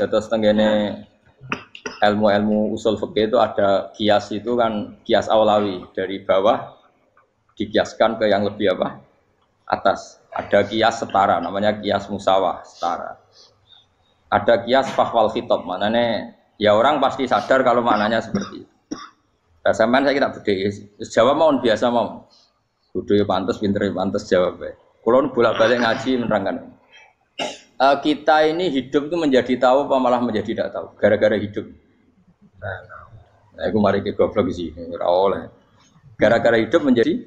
Terus tenggene ilmu-ilmu usul fikih itu ada kias itu kan kias awlawi dari bawah dikiaskan ke yang lebih apa? Atas. Ada kias setara namanya kias musawah setara. Ada kias fahwal khitab maknanya ya orang pasti sadar kalau maknanya seperti itu. Nah, sampean saya kita beda. Jawab mau biasa mau. Kudu ya pantes, pinter ya pantes jawab. Kalau bolak-balik ngaji menerangkan. Kita ini hidup itu menjadi tahu apa malah menjadi tidak tahu gara-gara hidup. Nah, aku mari ke goblok sih, ora oleh. Gara-gara hidup menjadi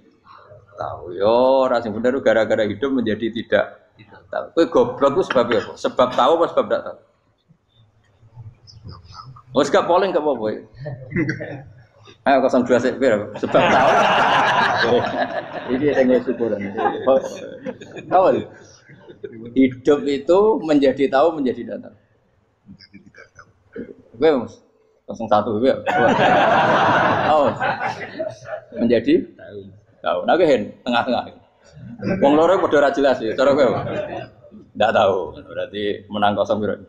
tahu. Yo, ora sing bener gara-gara hidup menjadi tidak tahu. Kowe goblok itu sebab apa? Sebab tahu apa sebab tidak tahu? Wes gak polling gak apa-apa. Ayo 02 sik pira sebab tahu. Ini yang syukuran. Tahu. Hidup itu menjadi tahu menjadi tidak tahu. Gue mas 01 gue. Oh, menjadi tahu. Nah gue tengah-tengah. Wong loro padha ora jelas ya. Cara gue tidak tahu. Berarti menang 0 berarti.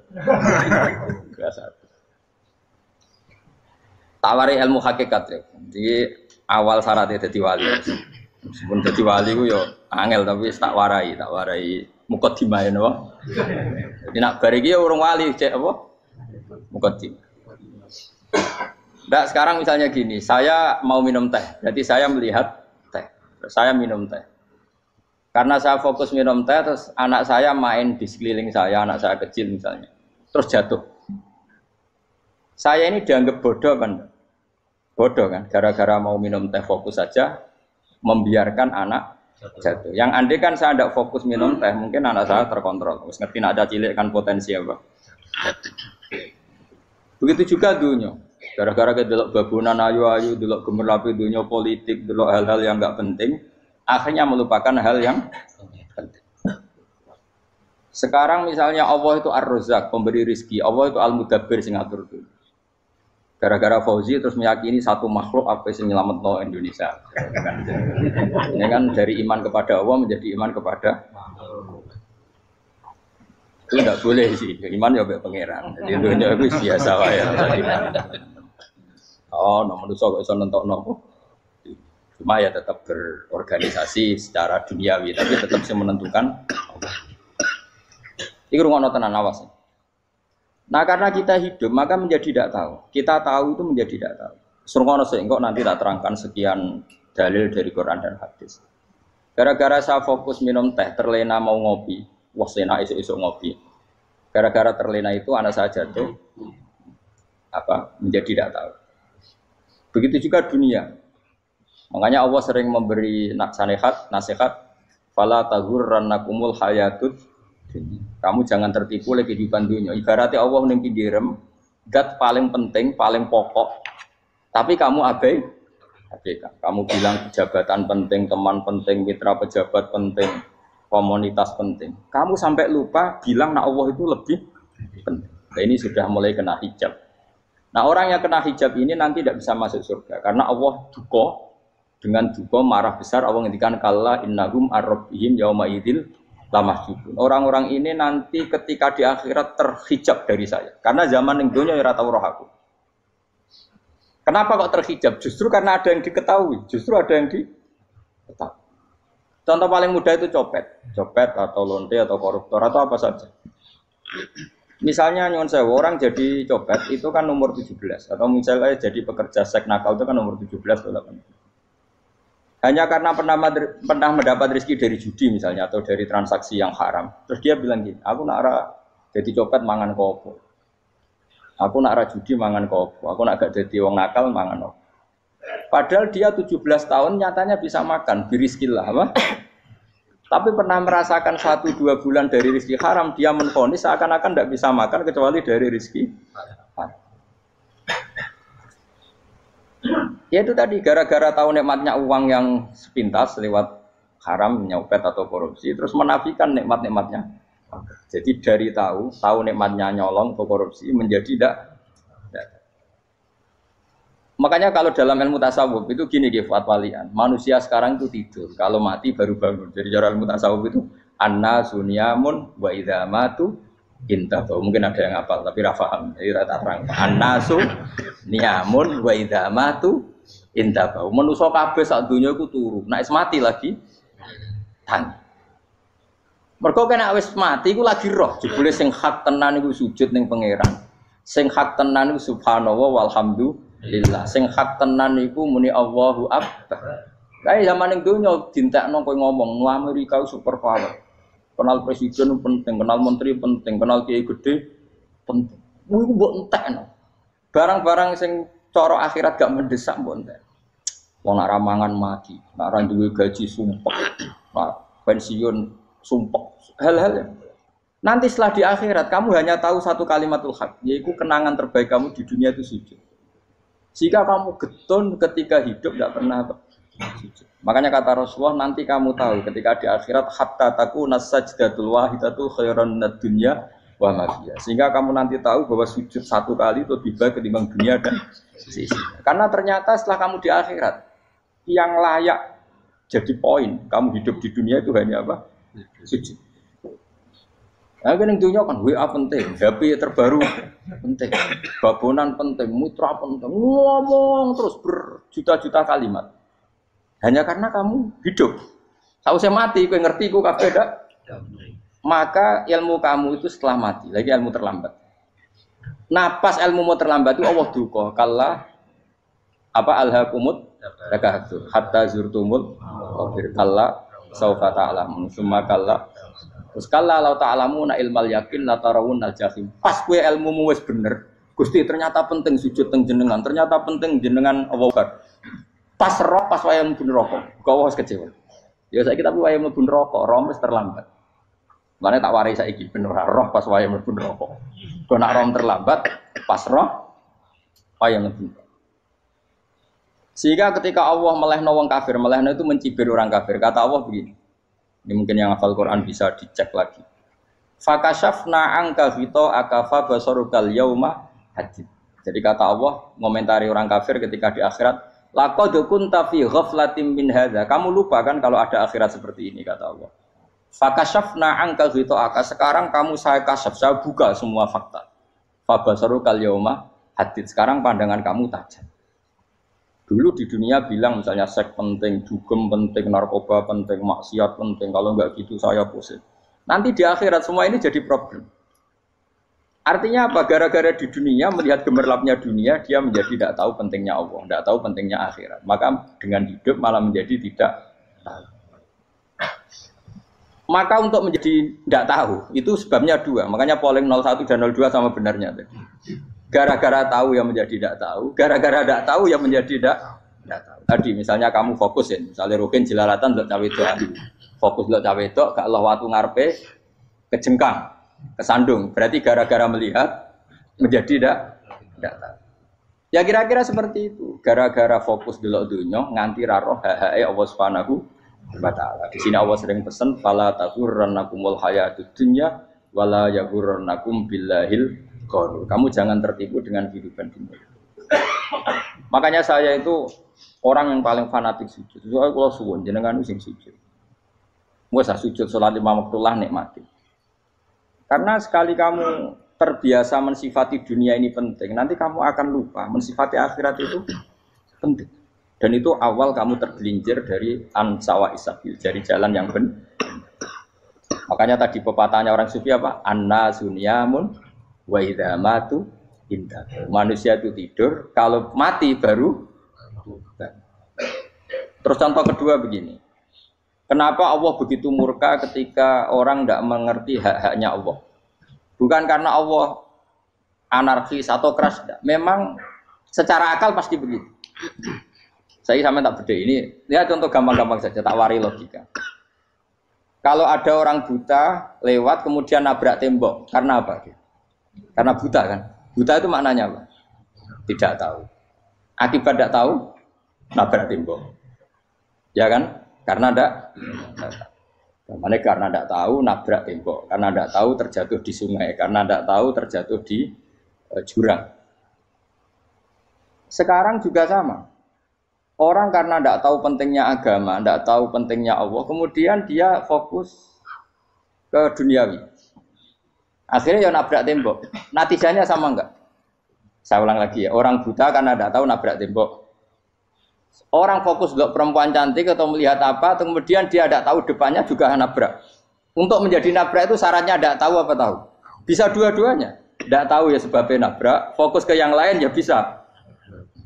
Biasa. Tawari ilmu hakikat ya. Jadi awal syaratnya jadi wali. Meskipun jadi wali ku yo angel tapi tak warai mukadimah napa. Jadi nak bar iki ya urung wali cek apa? Mukadimah. Ndak sekarang misalnya gini, saya mau minum teh. Jadi saya melihat teh. Saya minum teh. Karena saya fokus minum teh terus anak saya main di sekeliling saya, anak saya kecil misalnya. Terus jatuh. Saya ini dianggap bodoh kan? Bodoh kan? Gara-gara mau minum teh fokus saja membiarkan anak jatuh. Yang andai kan saya tidak fokus minum teh, mungkin anak saya terkontrol. Terus ngerti nak ada cilik kan potensi apa? Begitu juga dunia. Gara-gara kita delok babunan ayu-ayu, delok gemerlapi dunia politik, delok hal-hal yang enggak penting, akhirnya melupakan hal yang penting. Sekarang misalnya Allah itu Ar-Razzaq, pemberi rizki, Allah itu Al-Mudabbir sing ngatur dunia. Gara-gara Fauzi terus meyakini satu makhluk apa yang nyelametno Indonesia. Ini kan dari iman kepada Allah menjadi iman kepada itu tidak boleh sih. Iman ya be pangeran. Jadi dunia itu biasa wae. Oh, nomor itu kok iso nentokno. Cuma ya tetap berorganisasi secara duniawi, tapi tetap sih menentukan. Iki rungokno tenan awas. Nah karena kita hidup maka menjadi tidak tahu. Kita tahu itu menjadi tidak tahu. Surungono sehingga nanti tak terangkan sekian dalil dari Quran dan hadis. Gara-gara saya fokus minum teh, terlena mau ngopi, wah sena esok ngopi. Gara-gara terlena itu anak saya jatuh, menjadi tidak tahu. Begitu juga dunia. Makanya Allah sering memberi nasihat, fala taghurrannakumul hayatud. Kamu jangan tertipu oleh kehidupan dunia. Ibaratnya Allah ning pinggirem, zat paling penting, paling pokok. Tapi kamu abaikan. Kamu bilang jabatan penting, teman penting, mitra pejabat penting, komunitas penting. Kamu sampai lupa bilang nak Allah itu lebih penting. Nah, ini sudah mulai kena hijab. Nah, orang yang kena hijab ini nanti tidak bisa masuk surga karena Allah dengan duka marah besar. Allah ngendikan kalla innahum ar-rabbihim yauma idzil lamahjubun. Orang-orang ini nanti ketika di akhirat terhijab dari saya. Karena zaman yang dunia ora tau roh aku. Kenapa kok terhijab? Justru karena ada yang diketahui. Justru ada yang diketahui. Contoh paling mudah itu copet atau lonte atau koruptor atau apa saja. Misalnya nyuwun sewu orang jadi copet itu kan umur 17 atau misalnya jadi pekerja seks nakal itu kan umur 17 atau 18. Hanya karena pernah mendapat rezeki dari judi misalnya atau dari transaksi yang haram. Terus dia bilang gini, aku nak jadi copet mangan kopo. Aku nak judi mangan kopo. Aku nak gak jadi wong nakal mangan kopo. Padahal dia 17 tahun nyatanya bisa makan, birizkillah apa? Tapi pernah merasakan 1-2 bulan dari rezeki haram, dia menvonis seakan-akan tidak bisa makan kecuali dari rezeki haram. Ya itu tadi gara-gara tahu nikmatnya uang yang sepintas lewat haram, nyopet atau korupsi, terus menafikan nikmat-nikmatnya. Jadi dari tahu nikmatnya nyolong atau korupsi menjadi tidak. Makanya kalau dalam ilmu tasawuf itu gini fatwalian, manusia sekarang itu tidur, kalau mati baru bangun. Jadi cara ilmu tasawuf itu anna sunyamun wa idza matu inta bau. Mungkin ada yang hafal tapi ra paham. Jadi rata terang. Annasu niyamun wa idza matu inta bau. Manusa kabeh sak donya iku turu. Nek mati lagi tangi. Mergo kena wis mati iku lagi roh. Jebule sing hak tenan iku sujud ning pangeran. Sing hak tenan iku subhanallah walhamdulillah. Sing hak tenan iku muni Allahu akbar. Kayak zaman yang dunia dintekno kowe ngomong, Amerika super power. Kenal presiden penting, kenal menteri penting, kenal kiai gede penting. Iku mbok entekno. Barang-barang sing cara akhirat gak mendesak mbok entek. Wong nak ramangan mati, nak ra duwe gaji sumpek. Nak pensiun sumpek. Hal-hal nanti setelah di akhirat kamu hanya tahu satu kalimatul haq, yaitu kenangan terbaik kamu di dunia itu sujud. Jika kamu getun ketika hidup tidak pernah sujud. Makanya kata Rasulullah nanti kamu tahu ketika di akhirat hatta takuna sajdatul wahidatu khairan minad dunya wa ma fiha. Sehingga kamu nanti tahu bahwa sujud satu kali itu lebih baik ketimbang dunia dan sisinya. Karena ternyata setelah kamu di akhirat yang layak jadi poin kamu hidup di dunia itu hanya apa? Sujud. Nah, kan yang dunia kan WA penting, HP terbaru penting, babonan penting, mitra penting, ngomong terus berjuta-juta kalimat. Hanya karena kamu hidup. Kalau saya mati, kowe ngerti ku kabeh dak? Maka ilmu kamu itu setelah mati, lagi ilmu terlambat. Nah, pas ilmu mau terlambat itu Allah duka, kalla apa alhaqumut takadzur hatta zurtumul qabir kalla saufa ta'lamun summa kalla terus kalla law ta'lamuna ilmal yakin la tarawun al jahim. Pas kowe ilmumu wis bener, Gusti ternyata penting sujud teng jenengan, ternyata penting jenengan Allah Akbar. Pas roh pas wayang mlebu neraka, kok wis kecewa. Ya saiki tapi wayang mlebu neraka, roh wis terlambat. Mane tak warai saiki ben ora roh pas wayang mlebu neraka. Kok nak roh terlambat, pas roh wayang mlebu. Sehingga ketika Allah melehno wong kafir, melehno itu mencibir orang kafir. Kata Allah begini. Ini mungkin yang hafal Quran bisa dicek lagi. Fakashafna anka ghita akafa basarukal yauma hadid. Jadi kata Allah ngomentari orang kafir ketika di akhirat, laqad kunta fi ghaflatin min hadza. Kamu lupa kan kalau ada akhirat seperti ini kata Allah. Fakashafna anka ghita'aka. Sekarang kamu saya kasaf, saya buka semua fakta. Fabasarukal yauma hadid. Sekarang pandangan kamu tajam. Dulu di dunia bilang misalnya seks penting, dugem penting, narkoba penting, maksiat penting. Kalau enggak gitu saya pusing. Nanti di akhirat semua ini jadi problem. Artinya apa? Gara-gara di dunia melihat gemerlapnya dunia, dia menjadi tidak tahu pentingnya Allah, tidak tahu pentingnya akhirat. Maka dengan hidup malah menjadi tidak tahu. Maka untuk menjadi tidak tahu, itu sebabnya dua. Makanya polling 01 dan 02 sama benarnya. Gara-gara tahu yang menjadi tidak tahu, gara-gara tidak tahu yang menjadi tidak tahu. Tadi misalnya kamu fokusin, misalnya Rukin jelalatan untuk cawe itu, fokus untuk cawe itu, gak Allah waktu ngarepe kejengkang. Kesandung, berarti gara-gara melihat menjadi tidak tahu. Ya kira-kira seperti itu. Gara-gara fokus delok dunya nganti ra roh hae Allah Subhanahu wa taala. Di sini Allah sering pesan fala taghurrannakumul hayatud dunya wala yaghurrannakum billahil ghurur. Kamu jangan tertipu dengan kehidupan dunia. Makanya saya itu orang yang paling fanatik sujud. Soale kula suwun jenengan sing sujud. Wes sujud salat lima waktu lah nikmati. Karena sekali kamu terbiasa mensifati dunia ini penting, nanti kamu akan lupa mensifati akhirat itu penting. Dan itu awal kamu tergelincir dari ansawa isabil, dari jalan yang benar. Makanya tadi pepatahnya orang sufi apa? Anna sunyamun wa idza matu indah. Manusia itu tidur, kalau mati baru. Terus contoh kedua begini. Kenapa Allah begitu murka ketika orang tidak mengerti hak-haknya Allah? Bukan karena Allah anarkis atau keras, tidak. Memang secara akal pasti begitu. Saya sama tak beda ini. Lihat contoh gampang-gampang saja, tak wari logika. Kalau ada orang buta lewat kemudian nabrak tembok, karena apa? Karena buta kan? Buta itu maknanya apa? Tidak tahu. Akibat tidak tahu, nabrak tembok. Ya kan? Karena tidak tahu nabrak tembok, karena tidak tahu terjatuh di sungai, karena tidak tahu terjatuh di jurang. Sekarang juga sama. Orang karena tidak tahu pentingnya agama, tidak tahu pentingnya Allah, kemudian dia fokus ke duniawi. Akhirnya ya nabrak tembok. Natijanya sama enggak? Saya ulang lagi ya, orang buta karena tidak tahu nabrak tembok. Orang fokus untuk perempuan cantik atau melihat apa, kemudian dia tidak tahu depannya juga nabrak. Untuk menjadi nabrak itu syaratnya tidak tahu apa tahu. Bisa dua-duanya. Tidak tahu ya sebabnya nabrak, fokus ke yang lain ya bisa.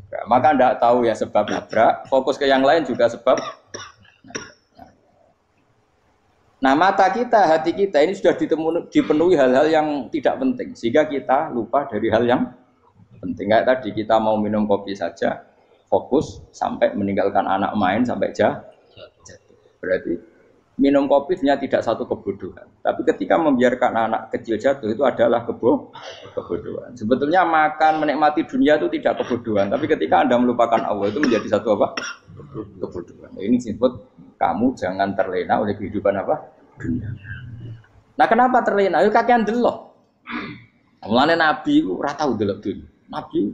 Nah, maka tidak tahu ya sebab nabrak, fokus ke yang lain juga sebab. Nah mata kita, hati kita ini sudah dipenuhi hal-hal yang tidak penting. Sehingga kita lupa dari hal yang penting. Kayak tadi kita mau minum kopi saja, fokus sampai meninggalkan anak main sampai jatuh. Berarti minum kopi sebenarnya tidak satu kebodohan. Tapi ketika membiarkan anak kecil jatuh itu adalah kebodohan. Sebetulnya makan, menikmati dunia itu tidak kebodohan. Tapi ketika Anda melupakan Allah itu menjadi satu apa? Kebodohan. Nah, ini disebut kamu jangan terlena oleh kehidupan apa? Dunia. Nah kenapa terlena? Itu kakean delok. Mulane Nabi itu ora tau delok dunia. Nabi,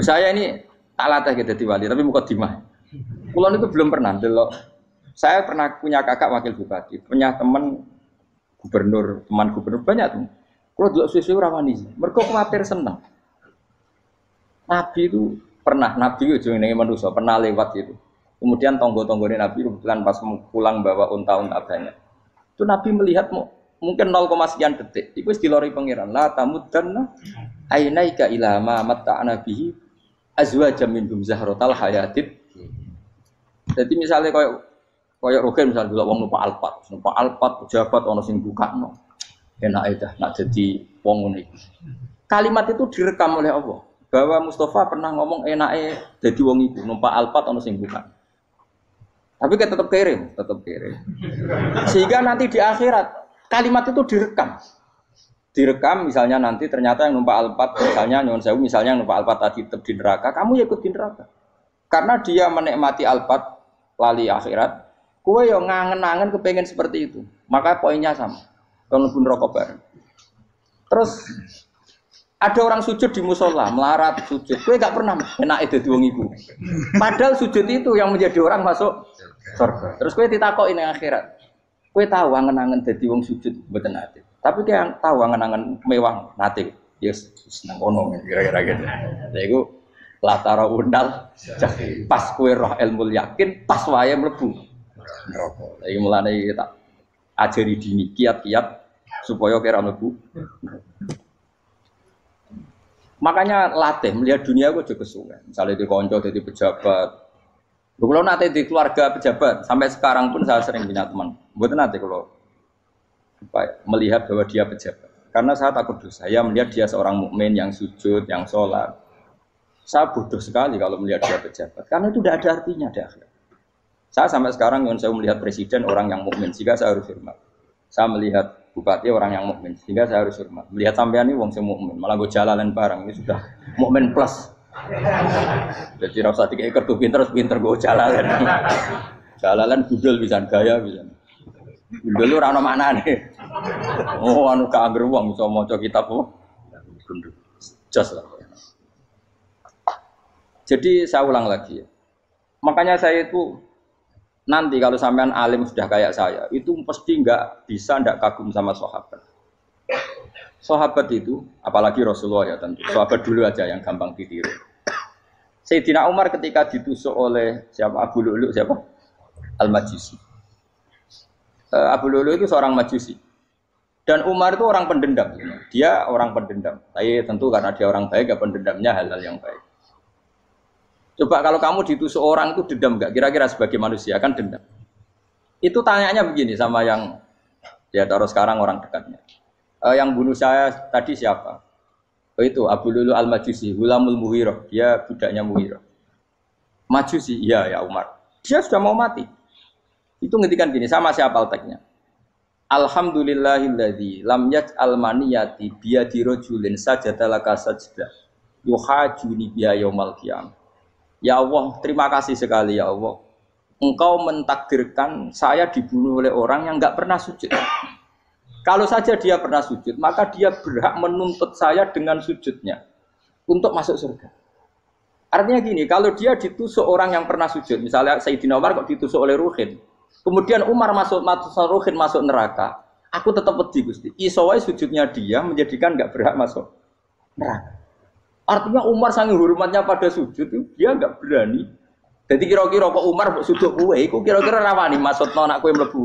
saya ini tak latih gitu di wali, tapi mukadimah. Kulon itu belum pernah delok. Saya pernah punya kakak wakil bupati, punya teman gubernur banyak tuh. Kalau delok susu rawani, mereka khawatir senang. Nabi itu pernah, Nabi itu jenenge manusia, pernah lewat itu. Kemudian tonggo-tonggone Nabi kebetulan pas pulang bawa unta-unta banyak. Itu Nabi melihat mungkin 0, sekian detik. Itu dilori pangeran. La tamuddanna ainaika ila ma matta'na bihi azwajan minhum zahratal hayatid. Jadi misalnya koyo rogen misalnya delok wong numpak Alphard pejabat ana sing bukakno. Enak aja nak jadi wong ngene iki. Kalimat itu direkam oleh Allah bahwa Mustafa pernah ngomong enake dadi wong iku numpak Alphard ana sing buka. Tapi kan tetap kirim. Sehingga nanti di akhirat kalimat itu direkam misalnya nanti ternyata yang numpak Alphard misalnya nyuwun sewu misalnya yang numpak Alphard tadi tetap di neraka, kamu ya ikut di neraka. Karena dia menikmati Alphard lali akhirat, kowe yo ngangen-angen kepengen seperti itu. Maka poinnya sama. Kalau pun rokok bareng. Terus ada orang sujud di musola, melarat sujud. Kowe gak pernah enak dadi wong iku. Padahal sujud itu yang menjadi orang masuk surga. Terus kowe ditakoki ning akhirat. Kowe tahu angen-angen dadi wong sujud mboten nate. Tapi kowe tahu angen-angen mewah nate. Yes, seneng kono kira-kira gitu. Lha iku latara undal pas kowe roh ilmu yakin pas wae mlebu neraka. Lha iki mulane tak ajari dini kiat-kiat supaya kira mlebu. Makanya latih melihat dunia gue juga kesuwen. Misalnya di konco, jadi pejabat. Kalau nanti di keluarga pejabat, sampai sekarang pun saya sering punya teman. Buat nanti kalau melihat bahwa dia pejabat. Karena saya takut dosa. Saya melihat dia seorang mukmin yang sujud, yang sholat. Saya bodoh sekali kalau melihat dia pejabat. Karena itu tidak ada artinya di akhirat. Saya sampai sekarang yang saya melihat presiden orang yang mukmin, sehingga saya harus hormat. Saya melihat bupati orang yang mukmin, sehingga saya harus hormat. Melihat sampean ini wong sing mukmin, malah gue jalalan barang ini sudah mukmin plus. Jadi rasa tiga kartu pinter gue jalalan. Jalalan budul bisa gaya bisa. Budul lu rano mana nih? Oh anu keangger wong bisa maca kitab kok. Jos lah. Jadi saya ulang lagi. Makanya saya itu nanti kalau sampean alim sudah kayak saya, itu pasti nggak kagum sama sahabat. Sahabat itu, apalagi Rasulullah ya tentu. Sahabat dulu aja yang gampang ditiru. Sayyidina Umar ketika ditusuk oleh siapa Abu Lu'lu siapa? Al-Majusi. Abu Lu'lu itu seorang Majusi. Dan Umar itu orang pendendam. Dia orang pendendam. Tapi tentu karena dia orang baik, ya pendendamnya hal-hal yang baik. Coba kalau kamu ditusuk orang itu dendam enggak? Kira-kira sebagai manusia kan dendam. Itu tanyanya begini sama yang ya taruh sekarang orang dekatnya. Yang bunuh saya tadi siapa? Oh itu Abu Lulu Al-Majusi, Hulamul Muhirah. Dia budaknya Muhirah. Majusi, iya ya Umar. Dia sudah mau mati. Itu ngetikan gini, sama siapa alteknya? Alhamdulillahilladzi lam yaj'al maniyati biyadi rajulin sajadalaka sajdah yuhajuni biya yaumal qiyamah. Ya Allah, terima kasih sekali ya Allah. Engkau mentakdirkan saya dibunuh oleh orang yang enggak pernah sujud. Kalau saja dia pernah sujud, maka dia berhak menuntut saya dengan sujudnya untuk masuk surga. Artinya gini, kalau dia ditusuk orang yang pernah sujud, misalnya Sayyidina Umar kok ditusuk oleh Ruhin, kemudian Umar masuk Ruhin masuk neraka. Aku tetap wedi Gusti. Iso wae sujudnya dia menjadikan enggak berhak masuk neraka. Artinya Umar saking hormatnya pada sujud itu dia enggak berani. Jadi kira-kira kok Umar sujud kowe iku kira-kira rawani maksudno anak kowe mlebu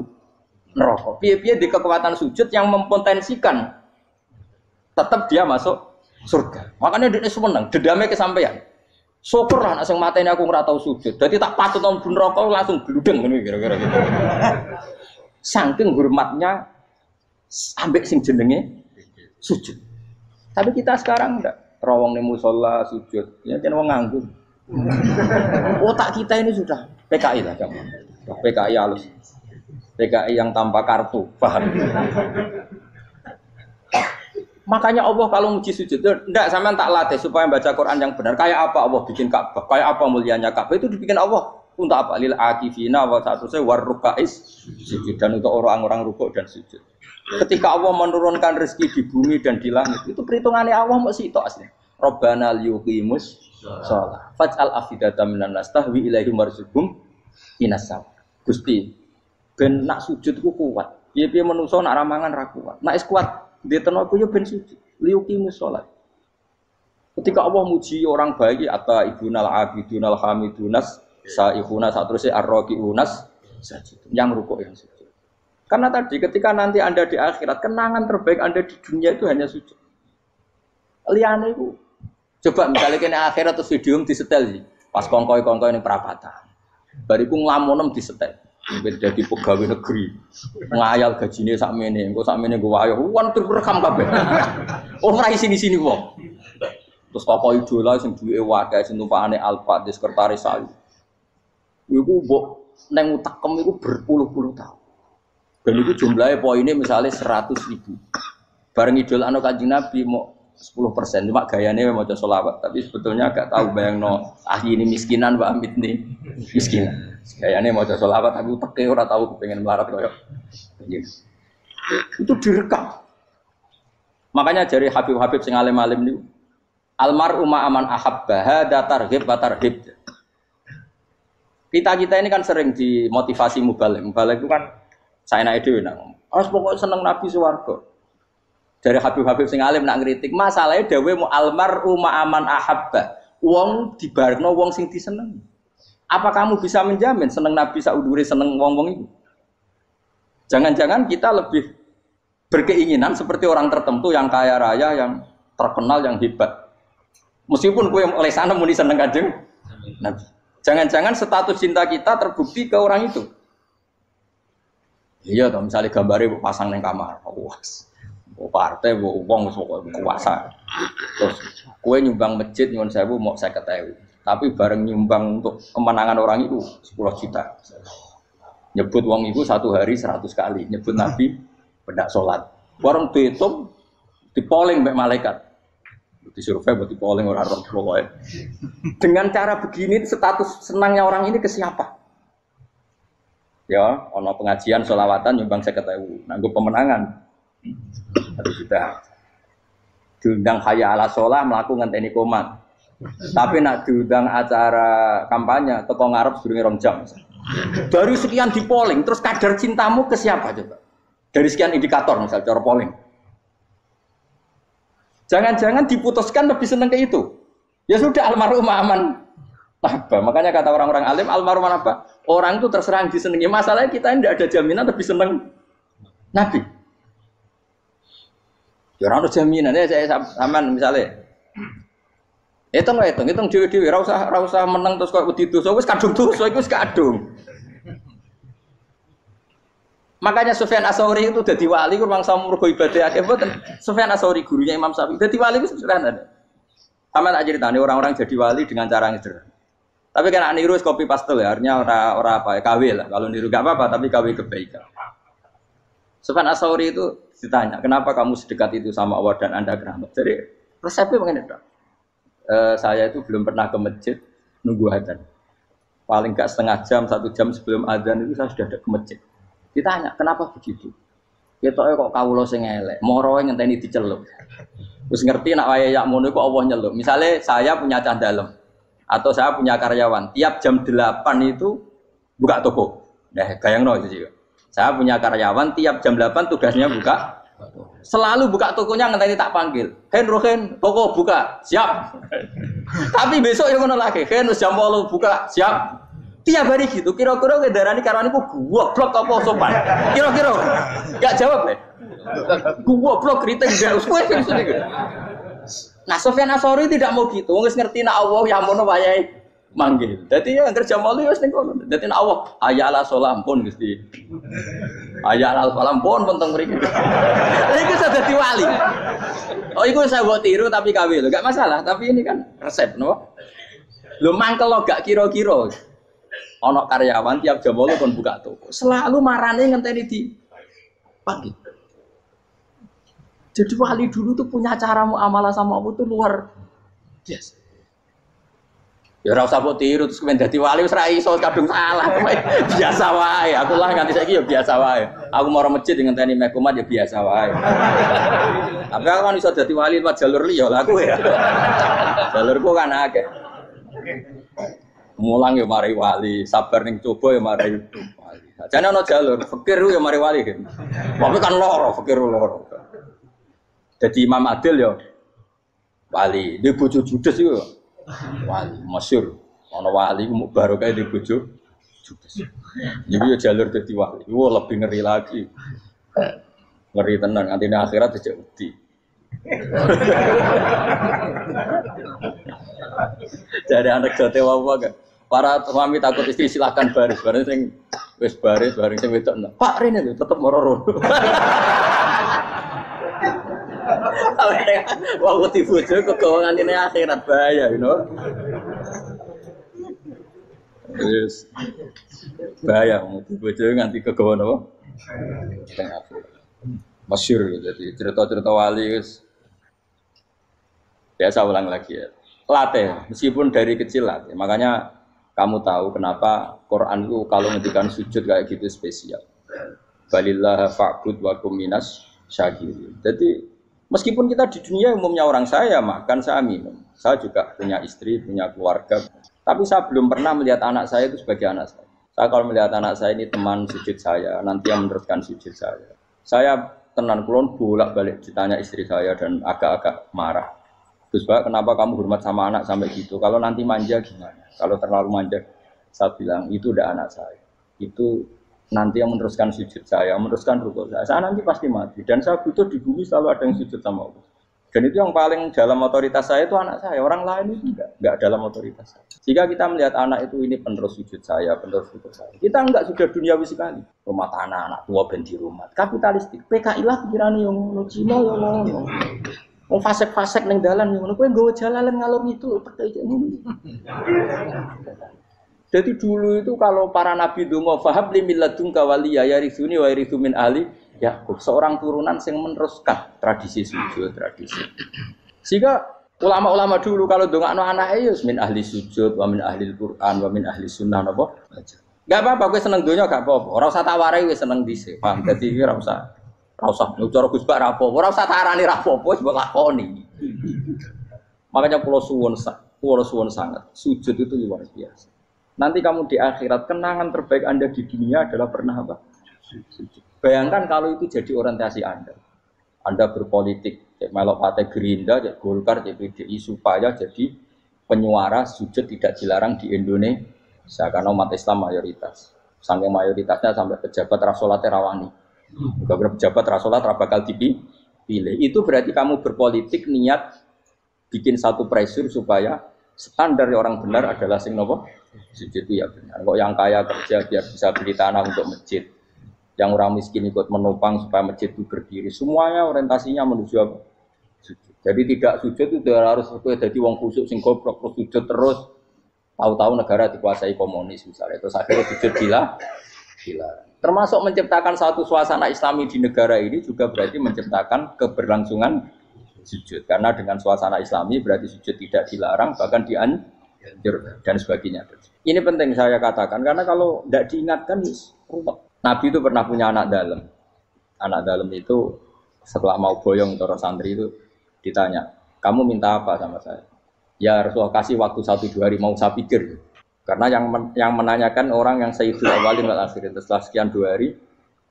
neraka. Piye-piye di kekuatan sujud yang mempotensikan tetap dia masuk surga. Makanya dia seneng, dedame kesampaian. Syukurlah nek sing mateni aku ora tau sujud. Dadi tak patut nang neraka langsung gludeng ngene kira-kira gitu. Saking hormatnya ambek sing jenenge sujud. Tapi kita sekarang enggak rawong ning musala sujud. Ya jan wong nganggur. Otak kita ini sudah PKI lah kamu. PKI halus. PKI yang tanpa kartu, paham? Makanya Allah kalau muji sujud, enggak sampean tak latih supaya baca Quran yang benar. Kayak apa Allah bikin Ka'bah? Kayak apa mulianya Ka'bah itu dibikin Allah untuk apa? Lil akifina wa satusai warrukais sujud dan untuk orang-orang rukuk dan sujud. Ketika Allah menurunkan rezeki di bumi dan di langit, itu perhitungannya Allah masih itu asli. Rabbana liyuqimus shalah. Faj'al afidatan minan nas tahwi ilaihim warzuqhum inasam. Gusti, ben nak sujud ku kuat. Piye-piye menungso nak ramangan ra kuat. Nak is kuat, diteno ku yo ben sujud. Liyuqimus shalah. Ketika Allah muji orang baik atau ibunal abidunal hamidunas saihuna satruse arraqiunas sajid. Yang rukuk yang sujud. Karena tadi ketika nanti Anda di akhirat, kenangan terbaik Anda di dunia itu hanya sujud. Liane itu, coba misalnya kena akhirat terus video disetel sih, pas kongkoi-kongkoi ini perapatan. Bariku ngelamonem disetel, jadi pegawai negeri, ngayal gajinya sakmene, engko sakmene gue ayo, wan terekam kabeh. Oh rai sini wong. Terus tokoh idola sing duwe wadah sing tumpakane Alfa di sekretaris saya. Iku mbok neng utekem iku berpuluh-puluh tahun. Dan itu jumlahnya poinnya misalnya 100.000. Bareng idol anu Kanjeng Nabi mau 10%, cuma gayanya mau sholawat. Tapi sebetulnya agak tahu bayang no ahli ini miskinan, Mbak Amit nih miskinan. Gayanya mau sholawat, tapi uteknya orang tahu pengen melarat loh. Itu direkam. Makanya dari Habib-Habib sing alim-alim nih, almar'u ma'aman ahabba hada targhib wa tarhib. Kita ini kan sering dimotivasi mubalik. Mubalik itu kan saya naik dewi nang, harus pokoknya seneng Nabi swarga. Dari Habib-Habib sing alim nak ngritik, masalahnya dawe mu almar'u ma'aman ahabba. Wong dibarno wong sing diseneng. Apa kamu bisa menjamin seneng Nabi saudure seneng wong-wong itu? Jangan-jangan kita lebih berkeinginan seperti orang tertentu yang kaya raya, yang terkenal, yang hebat. Meskipun kowe oleh sana muni seneng Kanjeng Nabi. Jangan-jangan status cinta kita terbukti ke orang itu. Iya toh, misalnya gambarnya pasang neng kamar, puas, partai, uang, kuasa. Terus, kue nyumbang masjid nyuwun sewu mau 50.000, tapi bareng nyumbang untuk kemenangan orang itu 10 juta. Nyebut uang itu satu hari 100 kali, nyebut Nabi bedak sholat. Warung dihitung, dipoling mbak malaikat, disurvei buat dipoling orang-orang pokoknya. Dengan cara begini, status senangnya orang ini ke siapa? Ya, ono pengajian sholawatan nyumbang 50.000, nanggo pemenangan. Harus sudah diundang hayya ala sholah melakukan ngenteni komat. Tapi nak diundang acara kampanye teko ngarep sedurunge 2 jam. Baru sekian di polling, terus kadar cintamu ke siapa coba? Dari sekian indikator misal cara polling. Jangan-jangan diputuskan lebih seneng ke itu. Ya sudah almarhum aman. Apa? Makanya kata orang-orang alim almarhum apa? Orang itu terserah disenangi. Masalahnya kita tidak ada jaminan lebih senang Nabi. Ya orang ada jaminan ya saya aman misalnya. Hitung dewi-dewi. Rasa menang terus kau itu. So wis kadung tuh, so wis kadung. Makanya Sufyan Ats-Tsauri itu jadi wali kurang sama mergo ibadah akeh mboten. Sufyan Ats-Tsauri gurunya Imam Syafi'i. Jadi wali itu sederhana. Sama tak ceritane orang-orang jadi wali dengan cara yang sederhana. Tapi kan niru copy paste ya, artinya orang apa ya KW lah. Kalau niru gak apa-apa, tapi KW kebaikan. Sufyan Ats-Tsauri itu ditanya, kenapa kamu sedekat itu sama Allah dan Anda keramat? Jadi resepnya begini dok. Saya itu belum pernah ke masjid nunggu adzan. Paling gak setengah jam, 1 jam sebelum adzan itu saya sudah ada ke masjid. Ditanya, kenapa begitu? Ketoke kok kawula sing elek, moroe ngenteni diceluk. Wis ngerti nek wayahe yak ngono kok Allah nyeluk. Misale saya punya cah dalem atau saya punya karyawan, tiap jam 8 itu buka toko. Nah, bayangno itu sih. Saya punya karyawan tiap jam 8 tugasnya buka. Selalu buka tokonya ngenteni tak panggil. Hen, toko buka. Siap. Tapi besok yang ngono lagi. Hen jam 8 buka. Siap. Tiap hari gitu. Kira-kira ngendarani karyawan iku goblok apa sopan? Kira-kira. Enggak jawab deh. Goblok kriting gak usah gitu. Nah, Sufyan Ats-Tsauri tidak mau gitu. Wong wis ngerti nek Allah ya mono wayahe manggil. Dadi ya kerja malu wis ning kono. Dadi nek Allah ayala salam pun Gusti. Ayala salam pun teng mriki. Iku sudah dadi wali. Oh, iku saya buat tiru tapi kawe lho, enggak masalah, tapi ini kan resep no. Lho mangkel lo gak kira-kira. Ana karyawan tiap jam 8 kon buka toko. Selalu marane ngenteni di panggil. Jadi wali dulu tuh punya cara muamalah sama Allah tuh luar biasa. Ya ora usah mbok tiru terus kemen dadi wali wis ra iso kadung salah. Biasa wae. Aku lah nganti saiki ya biasa wae. Aku mau masjid ngenteni meh kumat ya biasa wae. Tapi aku kan iso dadi wali lewat jalur liya lah aku ya. Jalurku kan akeh. Mulang ya mari wali, sabar ning coba ya mari wali. Jane ana jalur fikir ya mari wali kan. Tapi kan loro, fikir loro. Jadi Imam Adil ya wali, dia bojo judes itu wali, masyhur. Ana wali baru kayak di bojo judes. Jadi ya jalur dadi wali. Wah lebih ngeri lagi. Ngeri tenan nganti akhirat dijak wedi. Jadi anak jote wae gak. Para suami takut istri silakan baris sing wis baris sing wedok. Pak Rene lho tetep moro-moro. Waktu dibujo kegawangan ini akhirat bahaya, you know. Yes. Bahaya, dibujo nganti kegawan apa? Masyhur jadi cerita-cerita wali guys. Biasa ulang lagi ya. Latih, meskipun dari kecil latih. Makanya kamu tahu kenapa Quran itu kalau ngendikan sujud kayak gitu spesial. Balillah fa'bud wa kum minas syakirin. Jadi meskipun kita di dunia umumnya orang saya makan, saya minum. Saya juga punya istri, punya keluarga. Tapi saya belum pernah melihat anak saya itu sebagai anak saya. Saya kalau melihat anak saya ini teman sujud saya, nanti yang meneruskan sujud saya. Saya tenan kulon bolak-balik ditanya istri saya dan agak-agak marah. Gus Pak, kenapa kamu hormat sama anak sampai gitu? Kalau nanti manja gimana? Kalau terlalu manja, saya bilang itu udah anak saya. Itu nanti yang meneruskan sujud saya, meneruskan rukuk saya. Saya nanti pasti mati. Dan saya butuh di bumi selalu ada yang sujud sama Allah. Dan itu yang paling dalam otoritas saya itu anak saya. Orang lain itu enggak dalam otoritas saya. Jika kita melihat anak itu ini penerus sujud saya, penerus rukuk saya. Kita enggak sudah duniawi sekali. Rumah tanah, anak tua ben di rumah. Kapitalistik. PKI lah pikirannya yang ngono, Cina yang ngono. Wong fasek-fasek ning dalan ngono kowe nggawa jalalan ngalor itu percaya ngono. Jadi dulu itu kalau para nabi donga fahab li milladunka waliya yarithuni wa yarithu min ahli Yakub, seorang turunan yang meneruskan tradisi sujud, tradisi. Sehingga ulama-ulama dulu kalau dongakno anake ya min ahli sujud wa min ahli Al-Qur'an wa min ahli sunnah napa. Enggak apa-apa kowe seneng donya gak apa-apa. Ora usah tak warai wis seneng dhisik. Paham dadi iki ora usah cara Gus Bak ra apa, ora usah tarani ra apa, wis mbok lakoni. Makanya kula suwun sangat, sujud itu luar biasa. Nanti kamu di akhirat kenangan terbaik Anda di dunia adalah pernah apa? Sujud. Bayangkan kalau itu jadi orientasi Anda. Anda berpolitik, cek melok partai Gerindra, cek Golkar, cek PDI supaya jadi penyuara sujud tidak dilarang di Indonesia karena umat Islam mayoritas. Saking mayoritasnya sampai pejabat rasolate rawani. Beberapa pejabat rasolat bakal dipilih. Itu berarti kamu berpolitik niat bikin satu pressure supaya standar orang benar adalah sing nopo sujud itu ya benar. Kok yang kaya kerja biar bisa beli tanah untuk masjid, yang orang miskin ikut menopang supaya masjid itu berdiri. Semuanya orientasinya menuju apa? Sujud. Jadi tidak sujud itu harus jadi wong kusuk sing goblok terus sujud terus. Tahu-tahu negara dikuasai komunis misalnya. Terus akhirnya sujud gila. Termasuk menciptakan satu suasana Islami di negara ini juga berarti menciptakan keberlangsungan sujud. Karena dengan suasana Islami berarti sujud tidak dilarang, bahkan dianjur dan sebagainya. Ini penting saya katakan karena kalau tidak diingatkan, ruwet. Nabi itu pernah punya anak dalam. Anak dalam itu setelah mau boyong toro santri itu ditanya, kamu minta apa sama saya? Ya Rasulullah kasih waktu 1-2 hari mau saya pikir. Karena yang menanyakan orang yang Sayyidul Awwalin wal Akhirin setelah sekian 2 hari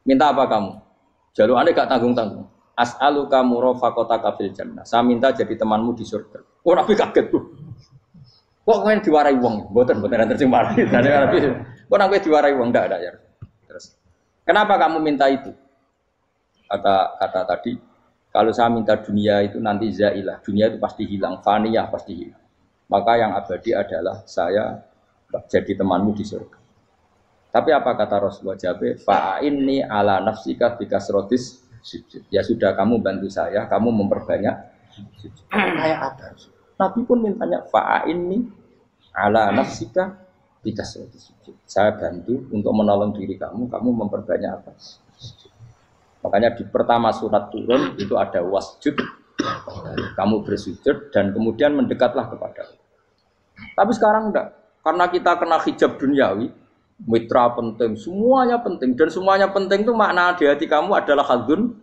Minta apa kamu? Jalukane gak tanggung-tanggung. As'aluka murafaqataka fil jannah. Saya minta jadi temanmu di surga. Oh Nabi kaget tuh. Kok main diwarai wong? Mboten terjemah. Dari Nabi. Kok Nabi diwarai wong ndak ada ya. Terus. Kenapa kamu minta itu? Kata tadi, kalau saya minta dunia itu nanti zailah. Dunia itu pasti hilang, faniyah pasti hilang. Maka yang abadi adalah saya jadi temanmu di surga. Tapi apa kata Rasulullah Jabir? Fa'inni ala nafsika bikasrotis sujud. Ya sudah, kamu bantu saya, kamu memperbanyak sujud. Kayak apa? Nabi pun mintanya fa'inni ala nafsika bikasrotis sujud. Saya bantu untuk menolong diri kamu, kamu memperbanyak apa? Sujud. Makanya di pertama surat turun itu ada wasjud. Kamu bersujud dan kemudian mendekatlah kepada Allah. Tapi sekarang enggak. Karena kita kena hijab duniawi, mitra penting, semuanya penting. Dan semuanya penting itu makna di hati kamu adalah khadun.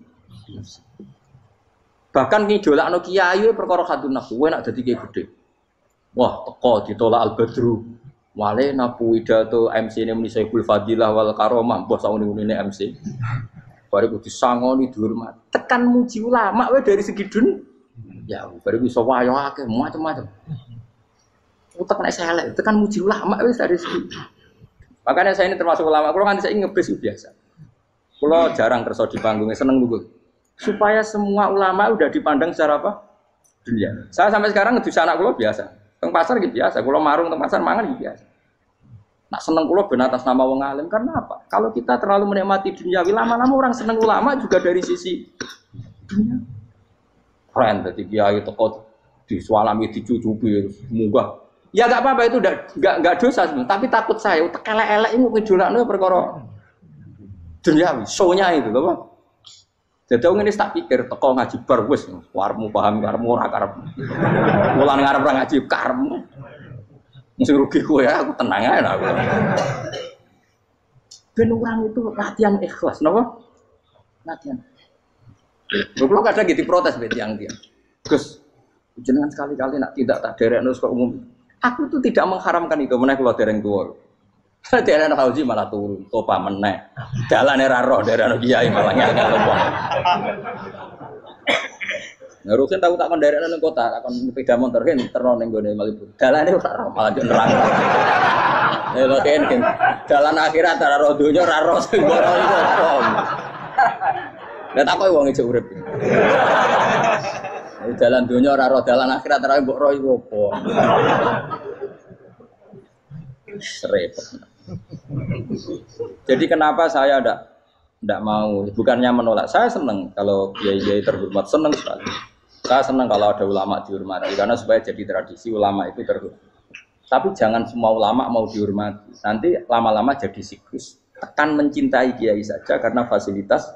Bahkan ngidolakno kiai perkara khadun nafsu, enak dadi kiai gede. Wah, teko ditolak al-badru. Wale napu pidato MC-ne muni Saiful Fadilah wal Karomah, mbah sauni-unine MC. Baru disangoni dihormat. Tekan muji ulama wae dari segi ya, baru bisa wayo akeh macam-macam. Utek nek selek, tekan muji ulama wis dari segi. Makanya saya ini termasuk ulama, kalau kan saya ngebis biasa. Kalau jarang kerso di panggungnya, seneng dulu. Supaya semua ulama udah dipandang secara apa? Dunia. Saya sampai sekarang ngedus anak kalau biasa. Teng pasar gitu biasa, kalau marung teng pasar mangan gitu biasa. Nak seneng kulo ben atas nama wong alim karena apa? Kalau kita terlalu menikmati dunia, lama-lama orang seneng ulama juga dari sisi dunia. Keren tadi kiai teko disualami dicucupi munggah. Ya enggak apa-apa itu enggak dosa sebenarnya, tapi takut saya elek-elek iku ngejolakno perkara duniawi, show-nya itu lho. Jadi wong ini tak pikir teko ngaji bar wis warmu paham karepmu ora karep. Mulan ngarep ora ngaji karepmu. Mesti rugi kowe ya, aku tenang ae aku. Ben orang itu latihan ikhlas, napa? Latihan. Lho kadang gitu protes mbek tiyang-tiyang. Gus, jenengan sekali-kali nak tidak tak derekno kok umum. Aku itu tidak mengharamkan itu, meneh kula dereng tuwa. Dereng haji malah turun, topa meneh. Dalane ra roh dereng kiai malah ngel-ngel wong. Ngurusin tahu tak konderek nang kota, tak kon sepeda motor kan terno ning gone Malibu. Dalane ora roh malah yo nerang. Lho kan dalan akhirat ora roh donya ora roh sing ora iku apa. Lah takoki wong ijo urip. Dalan donya ora roh dalan akhirat ora mbok roh iku apa. Repot. Jadi kenapa saya ndak mau, bukannya menolak, saya senang kalau kiai-kiai terhormat, senang sekali. Saya senang kalau ada ulama dihormati, karena supaya jadi tradisi ulama itu terhormat. Tapi jangan semua ulama mau dihormati, nanti lama-lama jadi siklus. Akan mencintai kiai saja karena fasilitas.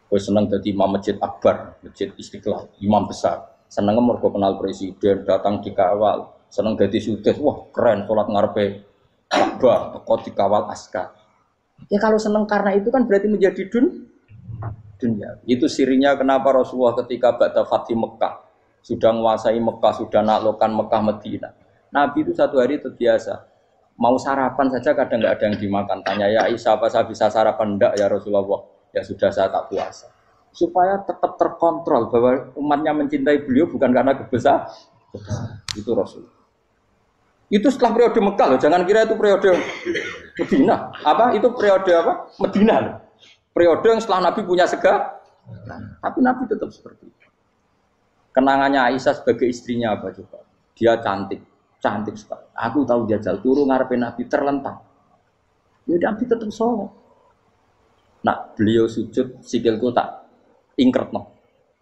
Gue senang jadi imam masjid akbar, masjid Istiqlal, imam besar. Senang mergo kenal presiden, datang dikawal. Senang jadi sudes, wah keren, sholat ngarepe Ka'bah, teko dikawal askar. Ya kalau senang karena itu kan berarti menjadi dunia. Itu sirinya kenapa Rasulullah ketika ba'da Fathi Mekah sudah menguasai Mekah, sudah naklukkan Mekah Madinah. Nabi itu satu hari terbiasa mau sarapan saja kadang nggak ada yang dimakan. Tanya ya Aisyah, apa saya bisa sarapan? Enggak ya Rasulullah. Ya sudah saya tak puasa. Supaya tetap terkontrol bahwa umatnya mencintai beliau bukan karena kebesaran. Itu Rasul. Itu setelah periode Mekah loh, jangan kira itu periode Medina. Apa? Itu periode apa? Medina loh. Periode yang setelah Nabi punya segala. Tapi Nabi tetap seperti itu. Kenangannya Aisyah sebagai istrinya apa coba? Dia cantik sekali. Aku tahu jajal turu ngarepe Nabi terlentang. Ya Nabi tetap sholat. Nak beliau sujud sikilku tak ingkretno.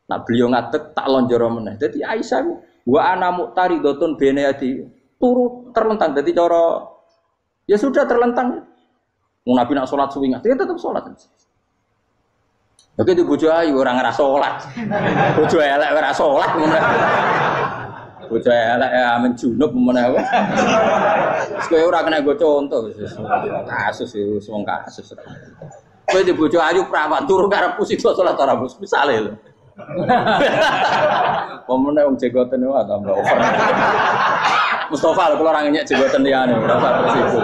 Nak beliau ngadeg tak lonjoro meneh. Jadi Aisyah wa ana muqtaridotun bene yadi turu terlentang. Jadi cara ya sudah terlentang. Nabi nak sholat suwi dia tetap sholat. Oke, itu bojo ayu orang ngerasa sholat. Bojo elek ora sholat meneh. Bojo elek ya amen junub meneh. Wis kowe ora kena go contoh kasus itu wong kasus. Kowe di bojo ayu prawan turu karepku sida sholat ora bos misale lho. Pemene wong jegoten wae tambah over. Mustafa lho kula ora ngenyek jegoten liyane ora usah resiko.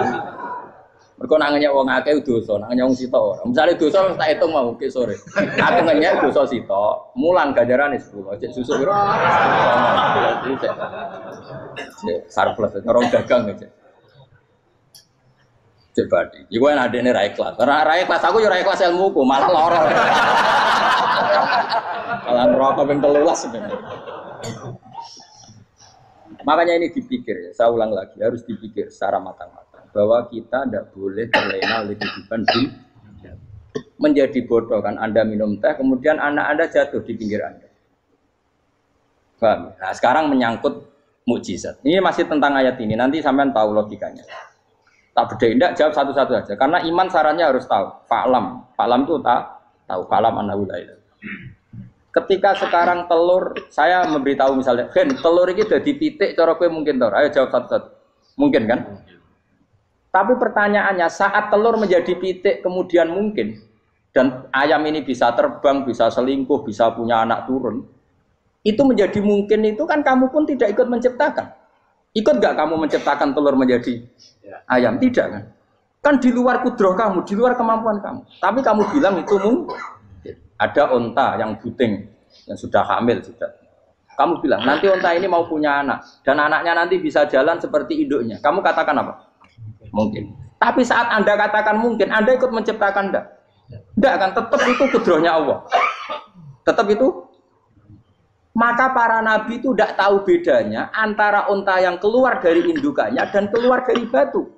Mergo nak ngenyek wong akeh dosa, nak ngenyek wong sitok ora. Misale dosa tak hitung mau ke sore. Aku ngenyek dosa sitok, mulang ganjarane 10. Cek susuk piro? Cek surplus, orang dagang aja. Cek badi. Iku enak adekne ra ikhlas. Ra ikhlas aku yo ra ikhlas ilmuku, malah lara. Malah neraka ping 13 sebenarnya. Makanya ini dipikir, saya ulang lagi, harus dipikir secara matang-matang bahwa kita tidak boleh terlena oleh kehidupan dunia. Menjadi bodoh kan Anda minum teh, kemudian anak Anda jatuh di pinggir Anda. Paham? Nah sekarang menyangkut mukjizat. Ini masih tentang ayat ini, nanti sampean tahu logikanya. Tak bedain, tidak jawab satu-satu aja. Karena iman sarannya harus tahu. Fa'lam itu tak tahu. Fa'lam annahu la ilaha. Ketika sekarang telur, saya memberitahu misalnya, Gen, telur ini udah dipitik, cara kowe mungkin tahu. Ayo jawab satu-satu. Mungkin kan? Tapi pertanyaannya, saat telur menjadi pitik kemudian mungkin, dan ayam ini bisa terbang, bisa selingkuh, bisa punya anak turun, itu menjadi mungkin itu kan kamu pun tidak ikut menciptakan. Ikut gak kamu menciptakan telur menjadi ayam? Tidak kan? Kan di luar kudroh kamu, di luar kemampuan kamu. Tapi kamu bilang itu mungkin. Ada onta yang buting, yang sudah hamil sudah. Kamu bilang, nanti onta ini mau punya anak. Dan anaknya nanti bisa jalan seperti induknya. Kamu katakan apa? Mungkin. Tapi saat Anda katakan mungkin, Anda ikut menciptakan enggak? Enggak kan? Tetap itu kudrohnya Allah. Tetap itu. Maka para nabi itu tidak tahu bedanya antara onta yang keluar dari indukannya dan keluar dari batu.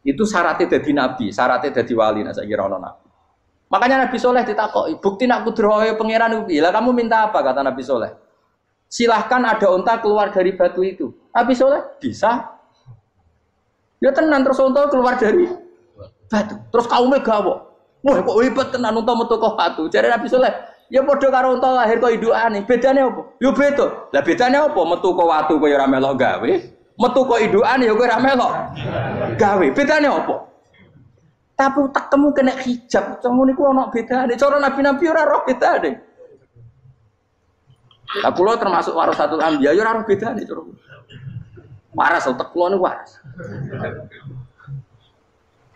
Itu syaratnya jadi nabi, syaratnya jadi wali. Nah, saya kira orang nabi. Makanya Nabi Soleh ditakoki, bukti nak kudrohe pangeran ubi. Lah kamu minta apa kata Nabi Soleh? Silahkan ada onta keluar dari batu itu. Nabi Soleh bisa. Ya tenan terus onta keluar dari batu. Terus kaumnya gawok. Wah kok hebat tenan onta metu kok batu. Jare Nabi Soleh, ya padha karo onta lahir kok indukane. Bedane apa? Ya beda. Lah bedane apa? Metu kok watu kok ya ora melok gawe. Metu kok indukane ya kowe ora melok gawe. Bedane apa? Tapi tak temu kena hijab, cuma niku ana bedane. Cara nabi-nabi ora roh bedane. Lah kula termasuk warasatul anbiya ya ora roh bedane cara. Waras utek kula niku waras.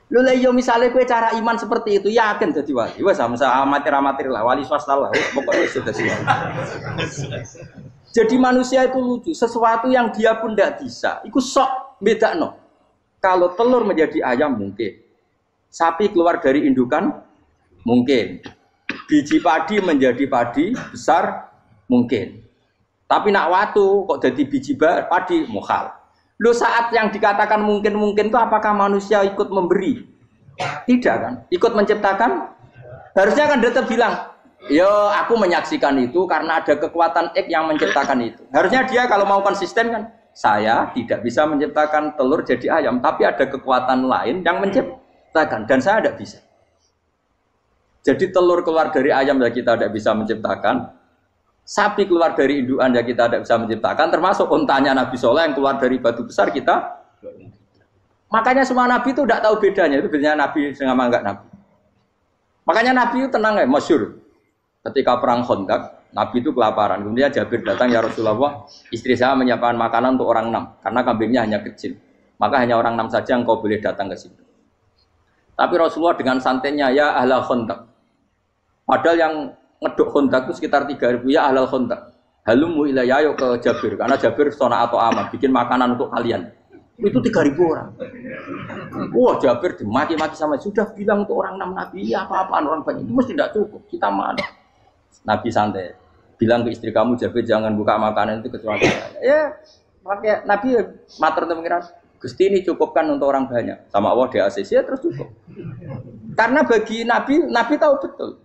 Lha iya misale kowe cara iman seperti itu yakin dadi wali. Wes sampe amatir-amatir lah wali swasta lah. Pokoke wis dadi wali. Jadi manusia itu lucu, sesuatu yang dia pun tidak bisa. Iku sok bedakno. Kalau telur menjadi ayam mungkin. Sapi keluar dari indukan mungkin. Biji padi menjadi padi besar mungkin. Tapi nak watu kok jadi biji padi mukhal. Lo saat yang dikatakan mungkin-mungkin itu apakah manusia ikut memberi? Tidak kan? Ikut menciptakan? Harusnya kan tetap bilang, yo aku menyaksikan itu karena ada kekuatan X yang menciptakan itu. Harusnya dia kalau mau konsisten kan, saya tidak bisa menciptakan telur jadi ayam, tapi ada kekuatan lain yang menciptakan. Dan saya tidak bisa. Jadi telur keluar dari ayam ya kita tidak bisa menciptakan. Sapi keluar dari indukan ya kita tidak bisa menciptakan. Termasuk untanya Nabi Soleh yang keluar dari batu besar kita. Makanya semua Nabi itu tidak tahu bedanya. Itu bedanya Nabi sama enggak Nabi. Makanya Nabi itu tenang ya, masyhur. Ketika perang Khandaq, Nabi itu kelaparan. Kemudian Jabir datang, ya Rasulullah, istri saya menyiapkan makanan untuk orang 6. Karena kambingnya hanya kecil. Maka hanya orang 6 saja yang kau boleh datang ke sini. Tapi Rasulullah dengan santainya, ya ahlal Khandaq. Padahal yang ngeduk Khandaq itu sekitar 3.000, ya ahlal Khandaq. Halumu ilayya yuk ke Jabir. Karena Jabir sona atau amat, bikin makanan untuk kalian. Itu 3.000 orang. Wah Jabir dimaki-maki sama, sudah bilang untuk orang 6 Nabi, ya apa-apaan orang banyak. Itu mesti tidak cukup, kita mana. Nabi santai. Bilang ke istri kamu, Jabir jangan buka makanan itu kecuali saya. Ya, makanya Nabi matur untuk mengira. Gusti ini cukupkan untuk orang banyak. Sama Allah di ACC ya terus cukup. Karena bagi Nabi, Nabi tahu betul.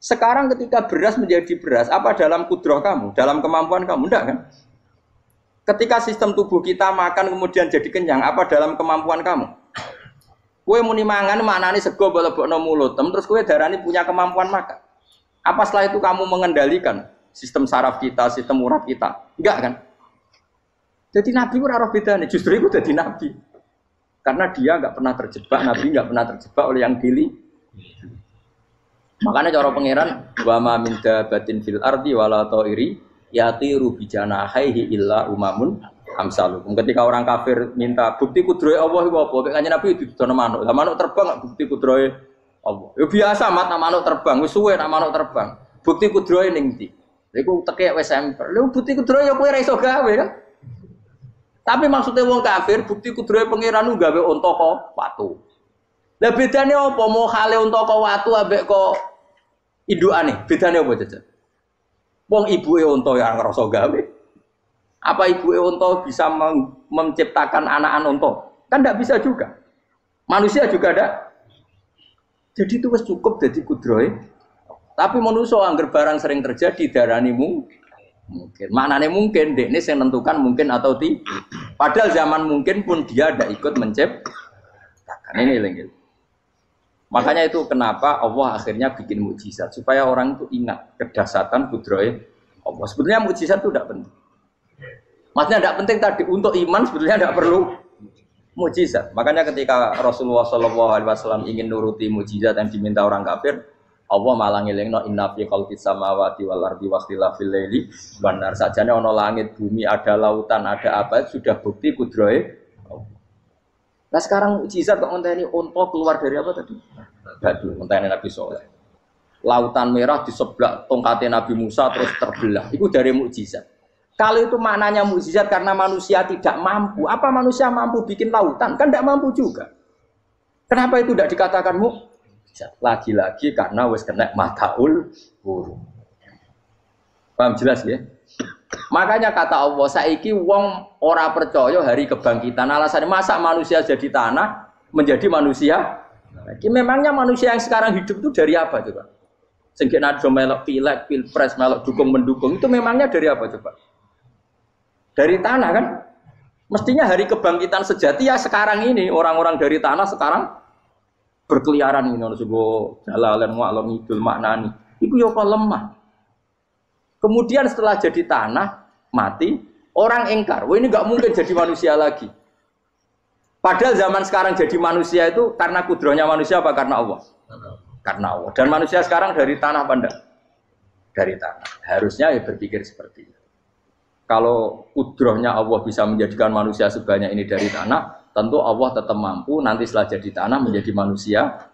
Sekarang ketika beras menjadi beras, apa dalam kudroh kamu? Dalam kemampuan kamu? Enggak kan? Ketika sistem tubuh kita makan kemudian jadi kenyang, apa dalam kemampuan kamu? Kue muni mangan maknane sego bolebokno mulut, terus kue darani punya kemampuan makan. Apa setelah itu kamu mengendalikan sistem saraf kita, sistem urat kita? Enggak kan? Jadi Nabi ora roh bedane, justru itu jadi Nabi. Karena dia enggak pernah terjebak, Nabi enggak pernah terjebak oleh yang pilih. Makanya cara pangeran wa ma min dabatin fil ardi wala ta'iri yatiru bi janahihi illa umamun Amsalukum. Ketika orang kafir minta bukti kudrohe Allah iku apa? Kanjeng Nabi didono manuk. Lah manuk terbang bukti kudrohe Allah. Ya biasa mat manuk terbang, wis suwe nak manuk terbang. Bukti kudrohe ning ndi? Iku tekek wis emper. Lha bukti kudrohe ya kowe ora iso gawe kan? Tapi maksudnya wong kafir bukti kudrohe pangeran ku gawe unta kok watu. Lah bedane apa? Mau hale unta kok watu ambek kok indukane? Bedane apa jajan? Wong ibuke unta ya ngrasa gawe. Apa ibu unta bisa menciptakan anak-anak unta? Kan tidak bisa juga. Manusia juga ada. Jadi itu wis cukup jadi kudrohe. Tapi manusia angger barang sering terjadi darani mungkin. Maknane mungkin dekne sing nentukan mungkin atau tidak. Padahal zaman mungkin pun dia tidak ikut menciptakan. Ini lagi. Makanya itu kenapa Allah akhirnya bikin mukjizat supaya orang itu ingat kedahsyatan kudrohe Allah. Sebetulnya mukjizat itu tidak penting. Maksudnya tidak penting tadi untuk iman sebetulnya tidak perlu mukjizat. Makanya ketika Rasulullah SAW ingin nuruti mukjizat yang diminta orang kafir, Allah malah ngelingno inna fi khalqis samawati wal ardi wakhtilafil laili wan nar. Sajane ana langit, bumi, ada lautan, ada apa sudah bukti kudrohe. Nah sekarang mukjizat kok ngenteni unta keluar dari apa tadi? Batu, ngenteni Nabi Saleh. Lautan merah di sebelah tongkatnya Nabi Musa terus terbelah. Itu dari mukjizat. Kalau itu maknanya mukjizat karena manusia tidak mampu, apa manusia mampu bikin lautan? Kan tidak mampu juga. Kenapa itu tidak dikatakan mukjizat? Lagi-lagi karena wis kena mataul burung. Paham jelas ya? Makanya kata Allah, saiki wong ora percaya hari kebangkitan. Alasannya masa manusia jadi tanah menjadi manusia? Memangnya manusia yang sekarang hidup itu dari apa coba? Sengke nado melok pilek, pilpres, melok dukung mendukung itu memangnya dari apa coba? Dari tanah kan? Mestinya hari kebangkitan sejati ya sekarang ini orang-orang dari tanah sekarang berkeliaran ini harus go jalalan mu'alam ngidul maknani. Itu ya kok lemah. Kemudian setelah jadi tanah mati orang engkar, wah ini nggak mungkin jadi manusia lagi. Padahal zaman sekarang jadi manusia itu karena kudrohnya manusia apa karena Allah? Karena Allah. Dan manusia sekarang dari tanah apa enggak? Dari tanah. Harusnya ya berpikir seperti itu. Kalau kudrohnya Allah bisa menjadikan manusia sebanyak ini dari tanah, tentu Allah tetap mampu nanti setelah jadi tanah menjadi manusia.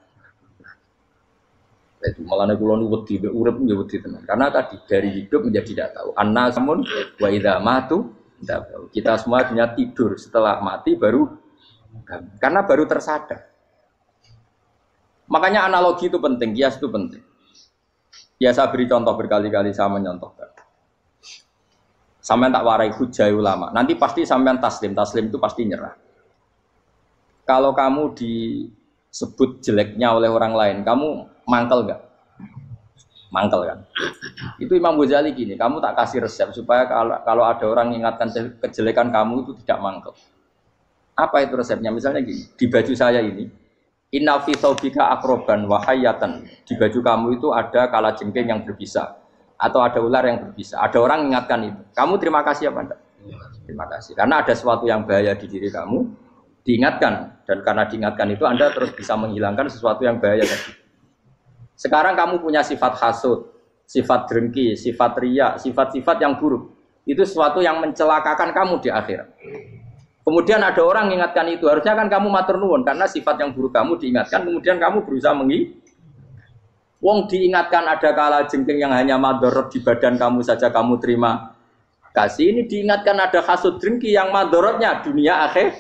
Itu malah kula nu wedi urip nggih wedi tenan. Karena tadi dari hidup menjadi tidak tahu. Annasamun wa idza matu tidak tahu. Kita semua hanya tidur setelah mati baru karena baru tersadar. Makanya analogi itu penting, kias itu penting. Ya saya beri contoh berkali-kali saya menyontohkan. Sampean tak warai hujah ulama. Nanti pasti sampean taslim itu pasti nyerah. Kalau kamu disebut jeleknya oleh orang lain, kamu mangkel nggak? Mangkel kan? Itu Imam Ghazali gini, kamu tak kasih resep supaya kalau ada orang mengingatkan kejelekan kamu itu tidak mangkel. Apa itu resepnya? Misalnya gini, di baju saya ini, inna fi thawbika akroban wa hayatan. Di baju kamu itu ada kalajengking yang berbisa. Atau ada ular yang berbisa. Ada orang mengingatkan itu. Kamu terima kasih apa enggak? Terima kasih. Karena ada sesuatu yang bahaya di diri kamu, diingatkan. Dan karena diingatkan itu Anda terus bisa menghilangkan sesuatu yang bahaya tadi. Sekarang kamu punya sifat hasud, sifat dengki, sifat riya, sifat-sifat yang buruk. Itu sesuatu yang mencelakakan kamu di akhirat. Kemudian ada orang mengingatkan itu. Harusnya kan kamu matur nuwun. Karena sifat yang buruk kamu diingatkan. Kemudian kamu berusaha Wong diingatkan ada kalajengking yang hanya madorot di badan kamu saja kamu terima kasih. Ini diingatkan ada hasud dengki yang madorotnya dunia akhir.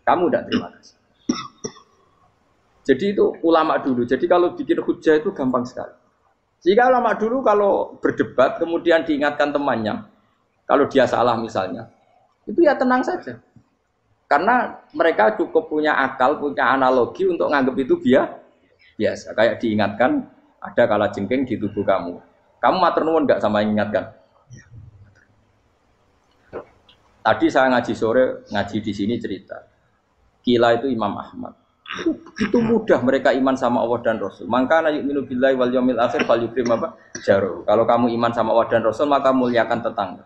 Kamu tidak terima kasih. Jadi itu ulama dulu. Jadi kalau bikin hujah itu gampang sekali. Jika ulama dulu kalau berdebat kemudian diingatkan temannya, kalau dia salah misalnya, itu ya tenang saja. Karena mereka cukup punya akal, punya analogi untuk nganggap itu biasa. Kayak diingatkan ada kalajengking di tubuh kamu. Kamu matur nuwun enggak sama ingatkan? Tadi saya ngaji sore, ngaji di sini cerita. Kila itu Imam Ahmad. Itu mudah mereka iman sama Allah dan Rasul. Maka yu'minu billahi wal yaumil akhir falyukrim apa? Jaru. Kalau kamu iman sama Allah dan Rasul maka muliakan tetangga.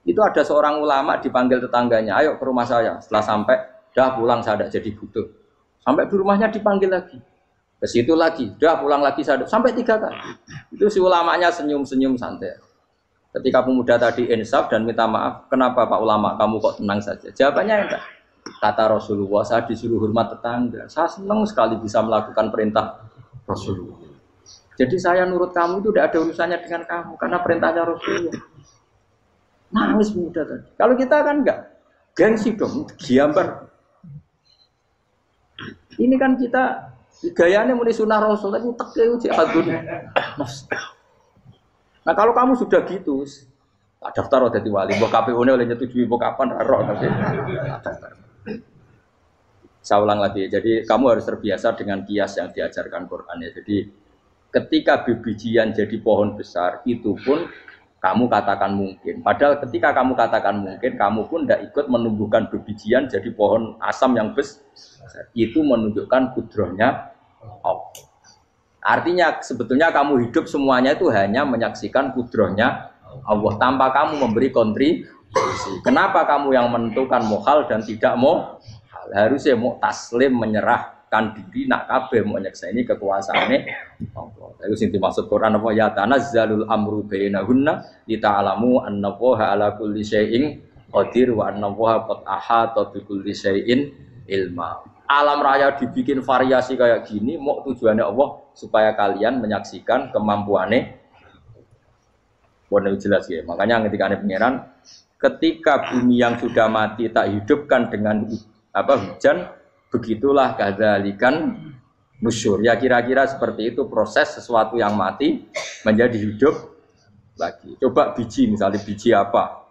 Itu ada seorang ulama dipanggil tetangganya, ayo ke rumah saya. Setelah sampai, dah pulang saya tidak jadi butuh. Sampai di rumahnya dipanggil lagi. Ke situ lagi, dah pulang lagi saya sampai 3 kali. Itu si ulamanya senyum-senyum santai. Ketika pemuda tadi insaf dan minta maaf, kenapa Pak Ulama kamu kok tenang saja? Jawabannya enggak. Kata Rasulullah, saya disuruh hormat tetangga. Saya senang sekali bisa melakukan perintah Rasulullah. Jadi saya nurut kamu itu tidak ada urusannya dengan kamu, karena perintahnya Rasulullah. Nangis pemuda tadi. Kalau kita kan enggak, gengsi dong, giambar. Ini kan kita gayanya muni sunah Rasul, tapi tekeh uji hadun. Nah kalau kamu sudah gitu, tak daftar udah di wali, buat KPU-nya oleh nyetujui buat kapan, roh tapi daftar. Saya ulang lagi, jadi kamu harus terbiasa dengan kias yang diajarkan Quran ya. Jadi ketika bibijian jadi pohon besar, itu pun kamu katakan mungkin. Padahal ketika kamu katakan mungkin, kamu pun tidak ikut menumbuhkan bibijian jadi pohon asam yang besar. Itu menunjukkan kudrohnya Allah. Artinya sebetulnya kamu hidup semuanya itu hanya menyaksikan kudrohnya Allah tanpa kamu memberi kontribusi. Kenapa kamu yang menentukan mohal dan tidak mohal? Harusnya mau taslim menyerahkan diri nak kabeh mau nyekseni kekuasaane Allah. Itu sing dimaksud Quran apa ya tanazzalul amru bainahunna lita'lamu annallaha ala kulli syai'in qadir wa annallaha qad ahata bi kulli syai'in ilma. Alam raya dibikin variasi kayak gini, mau tujuannya Allah supaya kalian menyaksikan kemampuannya. Boleh jelas ya. Makanya ketika ada pangeran, ketika bumi yang sudah mati tak hidupkan dengan hujan, begitulah kadzalikan nusyur. Ya kira-kira seperti itu proses sesuatu yang mati menjadi hidup lagi. Coba biji, misalnya biji apa?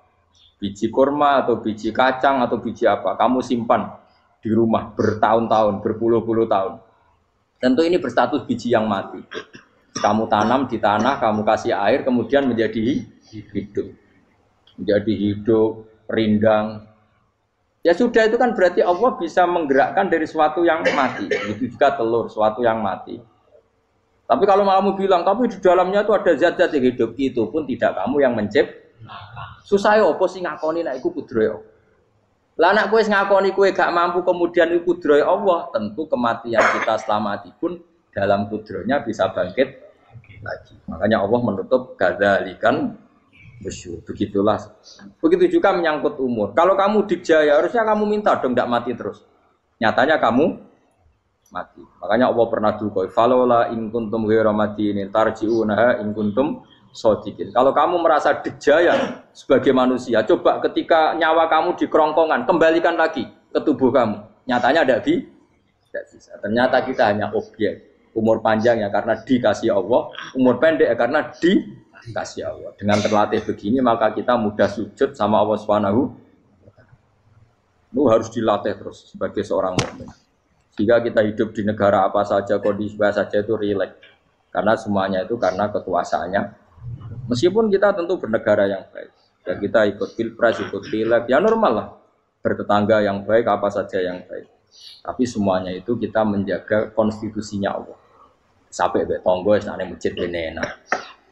Biji kurma atau biji kacang atau biji apa? Kamu simpan di rumah bertahun-tahun, berpuluh-puluh tahun. Tentu ini berstatus biji yang mati. Kamu tanam di tanah, kamu kasih air, kemudian menjadi hidup. Menjadi hidup, rindang. Ya sudah, itu kan berarti Allah bisa menggerakkan dari sesuatu yang mati. Itu juga telur, sesuatu yang mati. Tapi kalau kamu bilang, tapi di dalamnya itu ada zat-zat yang hidup, itu pun tidak kamu yang menciptakan. Susah ya, apa sih ngakoni nak iku kudrohe. Lah anak kowe ngakoni kowe gak mampu kemudian iku kudrohe Allah, tentu kematian kita setelah mati pun dalam kudrohnya bisa bangkit lagi. Makanya Allah menutup gadzalikan nusyur. Begitulah. Begitu juga menyangkut umur. Kalau kamu dijaya harusnya kamu minta dong tidak mati terus. Nyatanya kamu mati. Makanya Allah pernah dukoi falola in kuntum ghairu madinin tarji'unaha in kuntum shodiqin. Kalau kamu merasa dijaya sebagai manusia, coba ketika nyawa kamu di kerongkongan, kembalikan lagi ke tubuh kamu. Nyatanya tidak bisa. Ternyata kita hanya objek. Umur panjang ya karena dikasih Allah, umur pendek ya karena dikasih Allah. Dengan terlatih begini maka kita mudah sujud sama Allah Subhanahu. Itu harus dilatih terus sebagai seorang mukmin. Jika kita hidup di negara apa saja, kondisi apa saja itu rileks. Karena semuanya itu karena kekuasaannya. Meskipun kita tentu bernegara yang baik. Ya kita ikut pilpres, ikut pileg, ya normal lah. Bertetangga yang baik, apa saja yang baik. Tapi semuanya itu kita menjaga konstitusinya Allah. Sampai betonggo, senangnya masjid ini enak.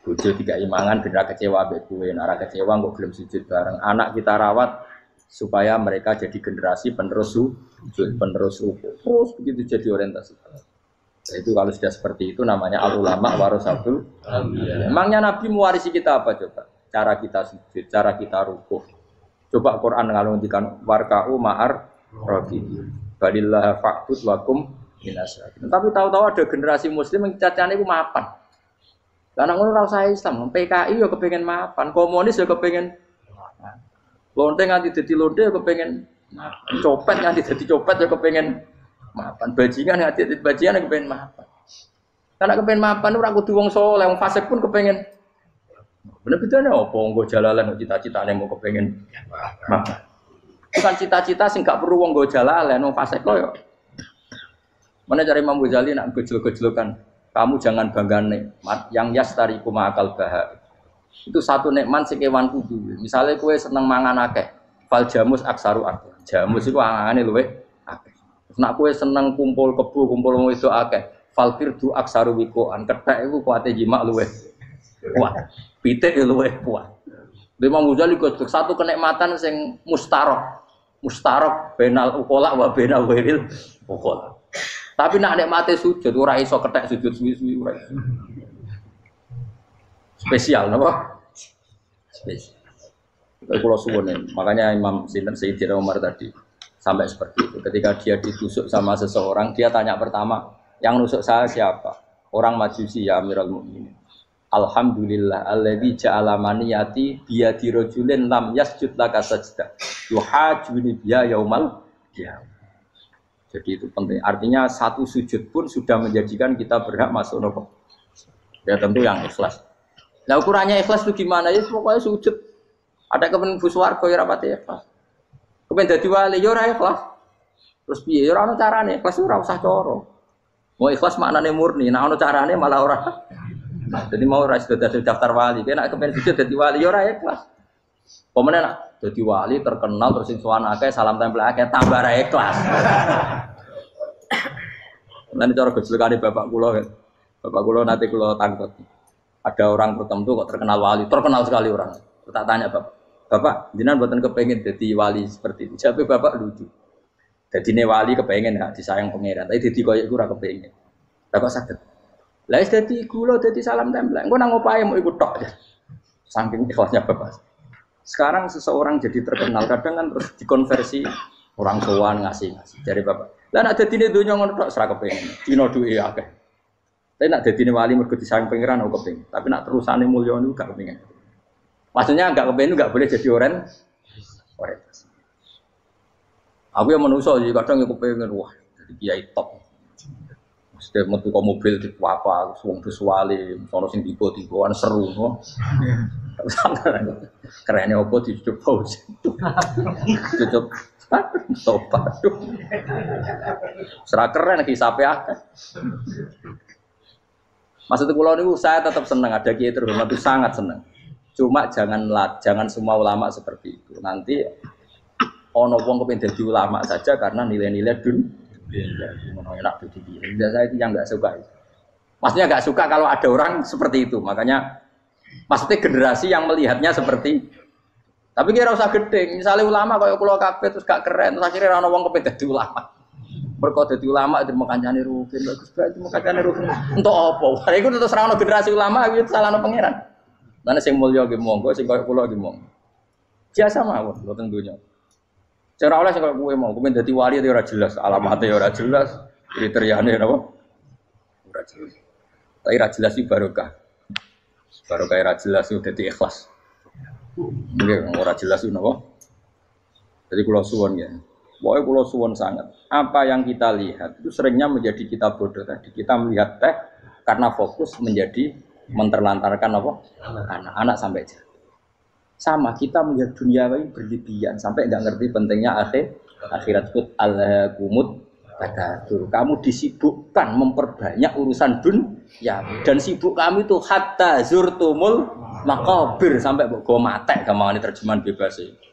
Bojo tiga imangan, bener kecewa bekuwe, nara kecewa nggak belum sujud bareng. Anak kita rawat supaya mereka jadi generasi penerus sujud, penerus rukuk. Terus begitu jadi orientasi. Itu kalau sudah seperti itu namanya al-ulama warasatul anbiya. Emangnya Nabi mewarisi kita apa coba? Cara kita sujud, cara kita rukuk. Coba Quran kalau ngendikan warka'u ma'ar rafiqin. Balillah fa'bud wakum minasyakirin. Tapi tahu-tahu ada generasi muslim yang cacane iku mapan. Karena ngono ora usah Islam, PKI ya kepengen mapan, komunis ya kepengen mapan. Lonte nganti dadi lonte ya kepengen mapan. Copet nganti dadi copet ya kepengen mapan. Bajingan nganti dadi bajingan ya kepengen mapan. Karena kepengen mapan ora kudu wong saleh, wong fasik pun kepengen. Bener bedane apa nggo jalalan cita-citane mau kepengen mapan. Bukan cita-cita sing gak perlu wong nggo jalalan, wong fasik kok ya. Mana cari Imam Ghazali nak gejol-gejolokan. Kamu jangan bangga nikmat yang yastariku ma'akal bahar. Itu satu nikmat sing kewan kudu. Misalnya kowe seneng mangan akeh, fal jamus aksaru akeh. Jamus iku angane luwih akeh. Nek kowe seneng kumpul kebo, kumpul wong wedok akeh, fal firdu aksaru wikoan. Kethek iku kuwate jimak luwih kuat. Pitik luwih kuat. Imam Ghazali kok satu kenikmatan sing mustarok. Mustarok benal ukola wa benal wiril ukola. Tapi nak nikmate sujud ora iso kethek sujud suwi-suwi ora. Spesial napa? Kalau suwun makanya Imam Sinten Sayyidina Umar tadi sampai seperti itu. Ketika dia ditusuk sama seseorang, dia tanya pertama, yang nusuk saya siapa? Orang Majusi ya Amirul Mukminin. Alhamdulillah alladzi ja'ala maniyati biyadi rajulin lam yasjud laka sajda. Yuhajuni biya yaumal qiyamah. Jadi itu penting. Artinya satu sujud pun sudah menjadikan kita berhak masuk neraka. Ya tentu yang ikhlas. Nah ukurannya ikhlas itu gimana ya? Pokoknya sujud. Ada kepen buswarga ya rapati ikhlas. Kepen dadi wali ya ora ikhlas. Terus piye ya ora ono carane, ikhlas ora usah cara. Mau ikhlas maknane murni, nek ono carane malah ora. Jadi mau ora sudah daftar wali, nek kepen sujud dadi wali ya ora ikhlas. Pemene nak dadi wali terkenal terus sing sowan akeh salam tempel akeh tambah ora ikhlas. Lan cara gojlokane bapak kula kan. Bapak kula nate kula tangkep. Ada orang tertentu kok terkenal wali, terkenal sekali orang. Tak tanya Bapak, jenengan mboten kepengin dadi wali seperti itu. Jawabe Bapak lucu. Dadine wali kepengin gak disayang pangeran, tapi dadi koyo iku ora kepengin. Lah kok saged? Lah wis dadi kula dadi salam tempel. Engko nang opahe mau ikut tok. Saking ikhlasnya Bapak. Sekarang seseorang jadi terkenal kadang kan terus dikonversi orang tuan ngasih. Dari Bapak. Lah nek dadine donya ngono tok ora kepengin. Dino duwe akeh. Tapi nak dadine wali mergo disayang pangeran aku kepengin. Tapi nak terusane mulya niku gak kepengin. Maksudnya enggak kepengen enggak boleh jadi orang. Aku yang manusia jadi kadang aku pengen wah jadi kiai top. Mesti metu ke mobil di apa, wong visuale, sono sing tiba-tibaan seru no. Kerennya opo dicoba. Cocok. Sopan tuh. Serah keren hisape akeh. Maksud kula niku saya tetap senang ada kiai terhormat itu sangat senang. Cuma jangan semua ulama seperti itu. Nanti ono wong kepen dadi ulama saja karena nilai-nilai enak dadi kiai. Saya itu yang enggak suka. Maksudnya enggak suka kalau ada orang seperti itu. Makanya maksudnya generasi yang melihatnya seperti tapi kira usah gede. Misalnya ulama kayak kula kabeh terus gak keren, terus akhirnya ono wong kepen dadi ulama. Mergo dadi ulama terima kancane rugen, bagus banget terima kancane rugen. Entuk apa? Iku terus ra ono generasi ulama iki salahno pangeran. Mana sing mulya nggih monggo, sing koyo kula nggih monggo. Biasa mawon mboten donya. Cara oleh sing koyo kowe mau, kepen dadi wali ora jelas, alamate ora jelas, kriteriane napa? Ora jelas. Tapi ora jelas iki barokah. Barokah ora jelas itu dadi ikhlas. Nggih, ora jelas itu napa? Jadi kula suwun ya. Pokoke kula suwun sangat. Apa yang kita lihat itu seringnya menjadi kita bodoh tadi. Kita melihat teh karena fokus menjadi menterlantarkan apa? Anak-anak sampai jatuh. Sama kita melihat dunia ini berlebihan sampai enggak ngerti pentingnya akhirat itu al-kumut takatsur. Kamu disibukkan memperbanyak urusan dunia dan sibuk kamu itu hatta zurtumul maqabir sampai mbok go mate gamane terjemahan bebas iki.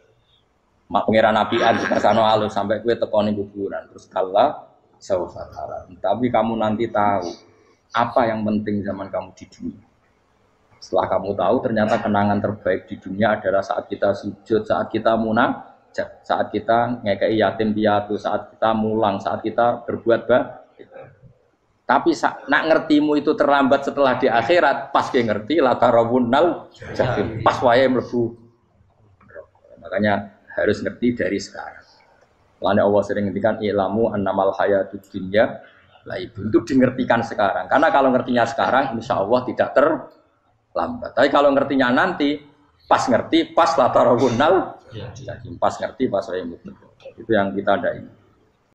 Mak pangeran nabian dikasano alus sampai kowe teko ning kuburan terus kala saufa tara. Tapi kamu nanti tahu apa yang penting zaman kamu di dunia. Setelah kamu tahu ternyata kenangan terbaik di dunia adalah saat kita sujud, saat kita munajat, saat kita ngekei yatim piatu, saat kita mulang, saat kita berbuat baik. Tapi nak ngertimu itu terlambat setelah di akhirat, pas ke ngerti la tarawunnal jahim, pas wae mlebu. Makanya harus ngerti dari sekarang. Lalu Allah sering ngendikan ilamu annamal hayatud dunya lah itu dimengertikan sekarang. Karena kalau ngertinya sekarang, insya Allah tidak terlambat. Tapi kalau ngertinya nanti, pas ngerti, pas la tarawunnal, pas ngerti, pas saya itu yang kita ada ini.